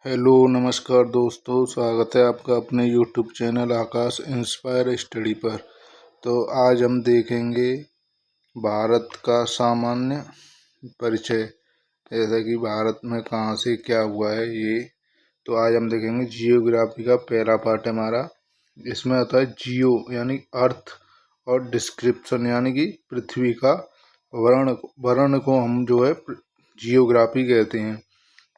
Hello नमस्कार दोस्तों, स्वागत है आपका अपने यूट्यूब चैनल आकाश इंस्पायर स्टडी पर। तो आज हम देखेंगे भारत का सामान्य परिचय, जैसे कि भारत में कहाँ से क्या हुआ है ये। तो आज हम देखेंगे जियोग्राफी का पहला पार्ट है हमारा। इसमें आता है जियो यानी अर्थ और डिस्क्रिप्शन यानी कि पृथ्वी का वर्ण को हम जो है जियोग्राफी कहते हैं।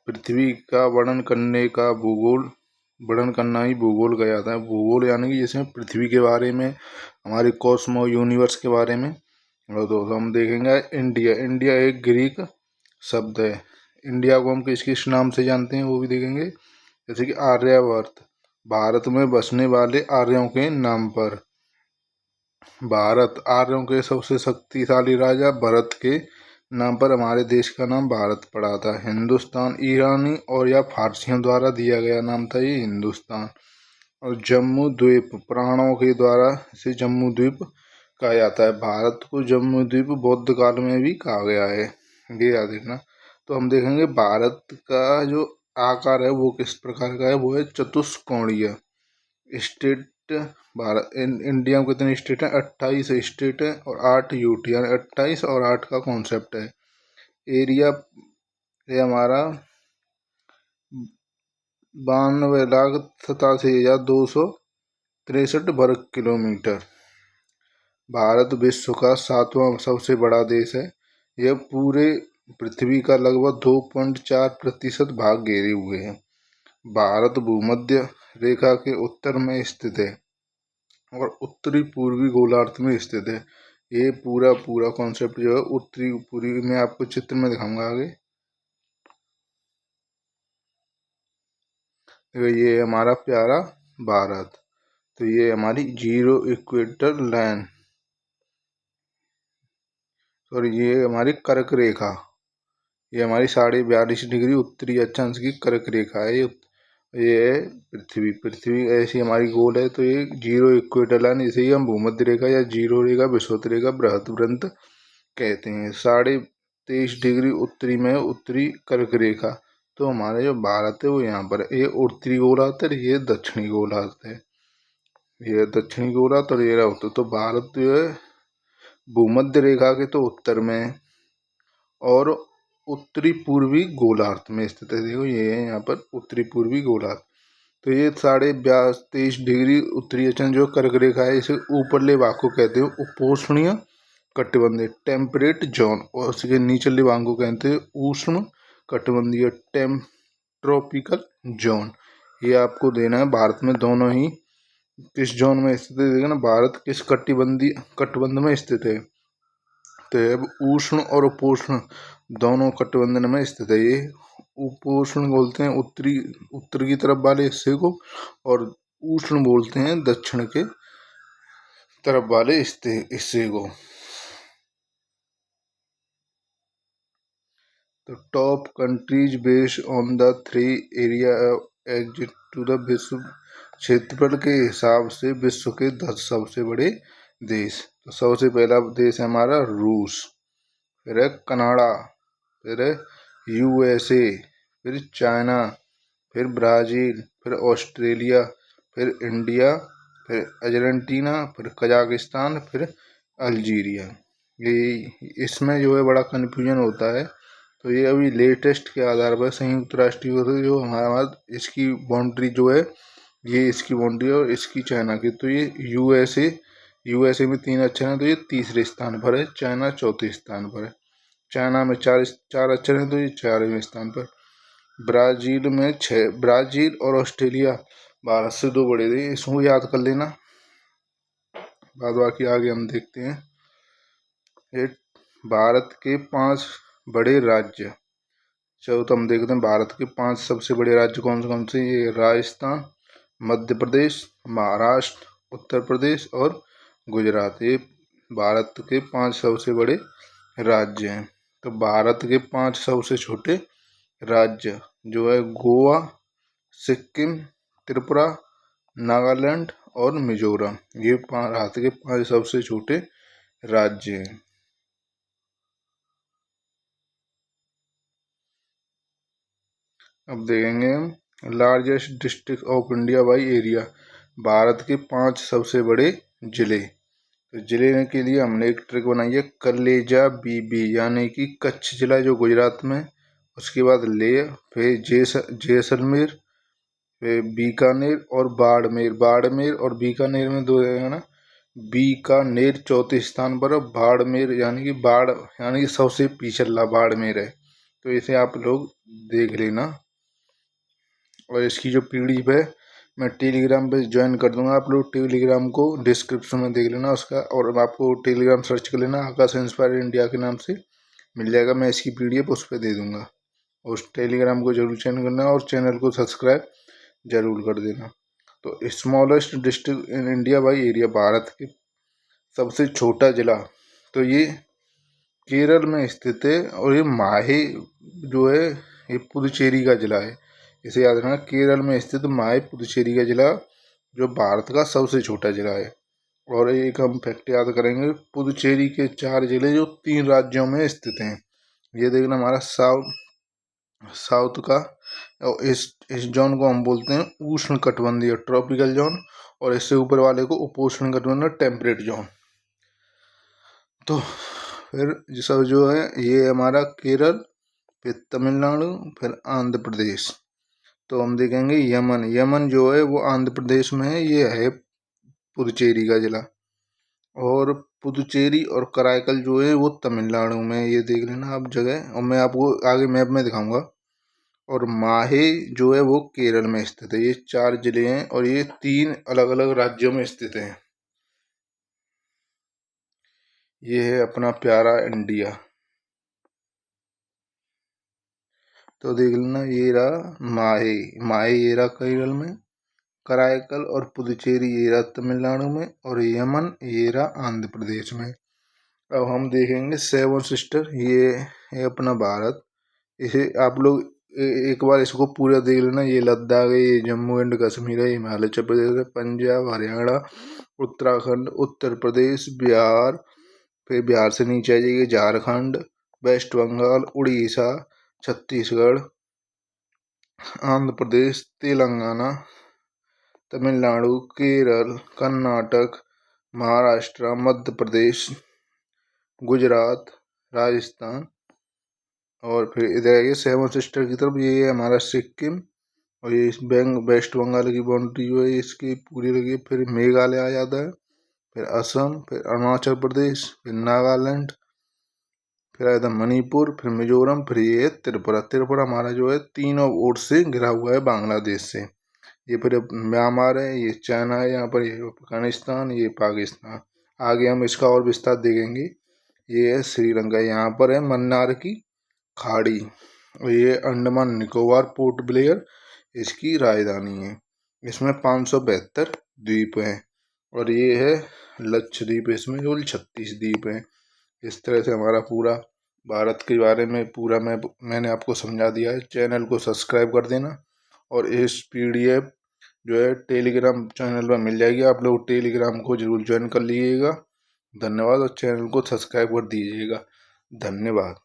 पृथ्वी का वर्णन करने का वर्णन करना ही भूगोल कहा जाता है। भूगोल यानी कि जिसमें पृथ्वी के बारे में, हमारे कॉस्मो यूनिवर्स के बारे में। और दोस्तों हम देखेंगे इंडिया एक ग्रीक शब्द है। इंडिया को हम किस किस नाम से जानते हैं वो भी देखेंगे, जैसे कि आर्यवर्त, भारत में बसने वाले आर्यों के नाम पर। भारत, आर्यों के सबसे शक्तिशाली राजा भरत के नाम पर हमारे देश का नाम भारत पड़ा था। हिंदुस्तान ईरानी और या फारसियों द्वारा दिया गया नाम था ये हिंदुस्तान। और जम्मू द्वीप पुराणों के द्वारा इसे जम्मू द्वीप कहा जाता है। भारत को जम्मू द्वीप बौद्ध काल में भी कहा गया है, ये याद रखना। तो हम देखेंगे भारत का जो आकार है वो किस प्रकार का है, वो है चतुष्कोणीय। स्टेट, भारत इंडिया में कितने स्टेट हैं? 28 स्टेट हैं और 8 यूटी, यानी 28 और 8 का कॉन्सेप्ट है। एरिया है हमारा 92,87,263 वर्ग किलोमीटर। भारत विश्व का 7वां सबसे बड़ा देश है। यह पूरे पृथ्वी का लगभग 2.4% भाग घेरे हुए है। भारत भूमध्य रेखा के उत्तर में स्थित है और उत्तरी पूर्वी गोलार्ध में स्थित है। ये पूरा कॉन्सेप्ट जो है उत्तरी पूर्वी में आपको चित्र में दिखाऊंगा आगे। तो ये हमारा प्यारा भारत, तो ये हमारी जीरो इक्वेटर लाइन, और ये हमारी कर्क रेखा, ये हमारी 42.5 डिग्री उत्तरी अक्षांश की कर्क रेखा है। ये है पृथ्वी ऐसी हमारी गोल है। तो ये जीरो इक्वेटर लाइन, इसे ही हम भूमध्य रेखा या जीरो रेखा, विषुवत रेखा, बृहत वृत्त कहते हैं। 23.5 डिग्री उत्तरी में उत्तरी कर्क रेखा। तो हमारा जो भारत है वो यहाँ पर है। ये उत्तरी गोलार्ध है, ये दक्षिणी गोलार्ध है। ये दक्षिणी गोलार्ध और ये उत्तर। तो भारत जो है भूमध्य रेखा के तो उत्तर में और उत्तरी पूर्वी गोलार्ध में स्थित है। देखो ये है यहाँ पर उत्तरी पूर्वी गोलार्ध। तो ये 23.5 डिग्री उत्तरी अक्षांश जो कर्क रेखा है, इसे ऊपरले भाग को कहते हैं उपोष्णीय कटिबंधीय टेम्परेट जोन, और उसके निचले भाग को कहते हैं उष्ण कटिबंधीय ट्रॉपिकल जोन। ये आपको देना है। भारत में दोनों ही किस जोन में स्थित है, देखना भारत किस कटिबंध में स्थित है। तो अब उष्ण और उपोष्ण दोनों कटिबंधन में स्थित है। ये उपोष्ण बोलते हैं उत्तर की तरफ वाले हिस्से को, और उष्ण बोलते हैं दक्षिण के तरफ वाले हिस्से को। तो top countries based on the 3 area exit to the विश्व क्षेत्रफल के हिसाब से विश्व के 10 सबसे बड़े देश। तो सबसे पहला देश है हमारा रूस, फिर है कनाडा, फिर है यूएसए, फिर चाइना, फिर ब्राज़ील, फिर ऑस्ट्रेलिया, फिर इंडिया, फिर अर्जेंटीना, फिर कजाकिस्तान, फिर अल्जीरिया। ये इसमें जो है बड़ा कन्फ्यूजन होता है। तो ये अभी लेटेस्ट के आधार पर संयुक्त राष्ट्र जो हमारा इसकी बाउंड्री जो है, ये इसकी बाउंड्री और इसकी चाइना की। तो ये यूएसए में 3 अक्षर हैं, तो ये तीसरे स्थान पर है। चाइना चौथे स्थान पर है। चाइना में चार अक्षर हैं, तो ये 4वें स्थान पर। ब्राज़ील में 6। ब्राज़ील और ऑस्ट्रेलिया भारत से 2 बड़े थे, इसको याद कर लेना। बाद बाकी आगे हम देखते हैं। ये भारत के 5 बड़े राज्य। चलो तो हम देखते हैं भारत के 5 सबसे बड़े राज्य कौन कौन से। ये राजस्थान, मध्य प्रदेश, महाराष्ट्र, उत्तर प्रदेश और गुजरात। ये भारत के 5 सबसे बड़े राज्य हैं। तो भारत के 5 सबसे छोटे राज्य जो है गोवा, सिक्किम, त्रिपुरा, नागालैंड और मिजोरम। ये भारत के 5 सबसे छोटे राज्य हैं। अब देखेंगे हम largest district of India by area, Bharat के 5 सबसे बड़े जिले। तो जिले के लिए हमने एक ट्रिक बनाई है, कलेजा बीबी, यानी कि कच्छ जिला जो गुजरात में, उसके बाद लेह, फिर जैसलमेर, फिर बीकानेर और बाड़मेर। बाड़मेर और बीकानेर में दो है ना, बीकानेर चौथे स्थान पर, बाड़मेर यानी कि बाढ़ यानी कि सबसे पिछला बाड़मेर है। तो इसे आप लोग देख लेना। और इसकी जो पीडीएफ है मैं टेलीग्राम पे ज्वाइन कर दूंगा, आप लोग टेलीग्राम को डिस्क्रिप्शन में देख लेना उसका, और आपको टेलीग्राम सर्च कर लेना, आकाश इंस्पायर इंडिया के नाम से मिल जाएगा। मैं इसकी पीडीएफ उस पर दे दूंगा। उस टेलीग्राम को जरूर ज्वाइन करना और चैनल को सब्सक्राइब जरूर कर देना। तो smallest district in India by area, Bharat के सबसे छोटा जिला, तो ये केरल में स्थित है। और ये माहे जो है ये पुदुचेरी का जिला है। इसे याद रखना, केरल में स्थित माहे पुदुचेरी का जिला जो भारत का सबसे छोटा जिला है। और एक हम फैक्ट याद करेंगे, पुदुचेरी के 4 जिले जो 3 राज्यों में स्थित हैं। ये देखना, हमारा साउथ का, और इस जोन को हम बोलते हैं उष्ण कटिबंधीय ट्रॉपिकल जोन, और इससे ऊपर वाले को उपोष्ण कटिबंधीय टेम्परेट जोन। तो फिर सब जो है ये हमारा केरल, फिर तमिलनाडु, फिर आंध्र प्रदेश। तो हम देखेंगे यमन। यमन जो है वो आंध्र प्रदेश में है, ये है पुदुचेरी का जिला। और पुदुचेरी और कराईकल जो है वो तमिलनाडु में, ये देख लेना आप जगह, और मैं आपको आगे मैप में दिखाऊंगा। और माहे जो है वो केरल में स्थित है। ये 4 जिले हैं और ये 3 अलग अलग राज्यों में स्थित हैं। ये है अपना प्यारा इंडिया। तो देख लेना, ये रहा माहे, माहे ये रहा केरल में, कराईकल और पुदुचेरी ये रहा तमिलनाडु में, और यमन ये रहा आंध्र प्रदेश में। अब हम देखेंगे 7 सिस्टर, ये है अपना भारत। इसे आप लोग एक बार इसको पूरा देख लेना। ये लद्दाख है, ये जम्मू एंड कश्मीर है, हिमाचल प्रदेश है, पंजाब, हरियाणा, उत्तराखंड, उत्तर प्रदेश, बिहार, फिर बिहार से नीचे आ जाइए झारखंड, वेस्ट बंगाल, उड़ीसा, छत्तीसगढ़, आंध्र प्रदेश, तेलंगाना, तमिलनाडु, केरल, कर्नाटक, महाराष्ट्र, मध्य प्रदेश, गुजरात, राजस्थान। और फिर इधर आइए 7 सिस्टर की तरफ, ये है हमारा सिक्किम, और ये वेस्ट बंगाल की बाउंड्री जो है इसकी पूरी लगी। फिर मेघालय आ जाता है, फिर असम, फिर अरुणाचल प्रदेश, फिर नागालैंड, फिर आया था मणिपुर, फिर मिजोरम, फिर ये है त्रिपुरा। त्रिपुरा हमारा जो है तीनों ओर से घिरा हुआ है बांग्लादेश से। ये फिर म्यांमार है, ये चाइना है, यहाँ पर ये अफगानिस्तान, ये पाकिस्तान। आगे हम इसका और विस्तार देखेंगे। ये है श्रीलंका, यहाँ पर है मन्नार की खाड़ी, और ये अंडमान निकोबार पोर्ट ब्लेयर इसकी राजधानी है। इसमें 572 द्वीप हैं, और ये है लक्षद्वीप, इसमें केवल 36 द्वीप हैं। इस तरह से हमारा पूरा भारत के बारे में पूरा मैंने आपको समझा दिया है। चैनल को सब्सक्राइब कर देना, और इस पीडीएफ जो है टेलीग्राम चैनल पर मिल जाएगी, आप लोग टेलीग्राम को जरूर ज्वाइन कर लीजिएगा। धन्यवाद, और चैनल को सब्सक्राइब कर दीजिएगा। धन्यवाद।